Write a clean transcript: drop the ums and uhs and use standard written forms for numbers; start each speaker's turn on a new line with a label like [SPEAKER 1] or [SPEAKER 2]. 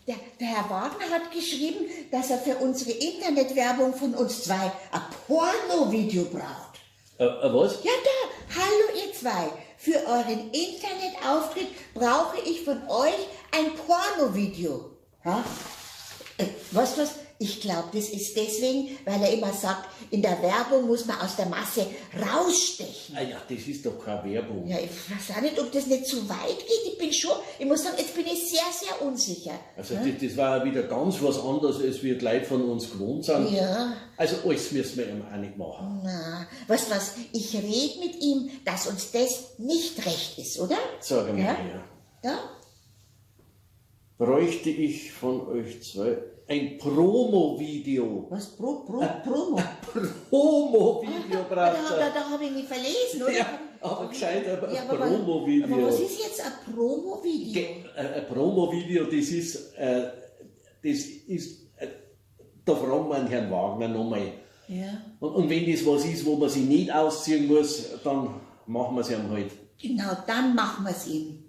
[SPEAKER 1] Der Herr Wagner hat geschrieben, dass er für unsere Internetwerbung von uns zwei ein Porno-Video braucht.
[SPEAKER 2] Was?
[SPEAKER 1] Ja, da. Hallo ihr zwei. Für euren Internetauftritt brauche ich von euch ein Porno-Video. Ja? Was? Ich glaube, das ist deswegen, weil er immer sagt, in der Werbung muss man aus der Masse rausstechen.
[SPEAKER 2] Ah ja, das ist doch keine Werbung.
[SPEAKER 1] Ja, ich weiß auch nicht, ob das nicht zu weit geht. Ich muss sagen, jetzt bin ich sehr, sehr unsicher.
[SPEAKER 2] Also das war ja wieder ganz was anderes, als wir die Leute von uns gewohnt sind.
[SPEAKER 1] Ja.
[SPEAKER 2] Also alles müssen wir ihm auch nicht machen.
[SPEAKER 1] Na, was, ich rede mit ihm, dass uns das nicht recht ist, oder?
[SPEAKER 2] Sag mal, ja.
[SPEAKER 1] Ja?
[SPEAKER 2] Bräuchte ich von euch zwei ein Promo-Video.
[SPEAKER 1] Was? Promo?
[SPEAKER 2] Promo-Video braucht er.
[SPEAKER 1] Da habe ich mich verlesen, oder?
[SPEAKER 2] Ja, aber gescheit ein
[SPEAKER 1] aber
[SPEAKER 2] Promo-Video.
[SPEAKER 1] Aber was ist jetzt ein Promo-Video?
[SPEAKER 2] Ein Promo-Video, das ist, da fragen wir den Herrn Wagner nochmal.
[SPEAKER 1] Ja.
[SPEAKER 2] Und wenn das was ist, wo man sich nicht ausziehen muss, dann machen wir es ihm halt.
[SPEAKER 1] Genau, dann machen wir es ihm.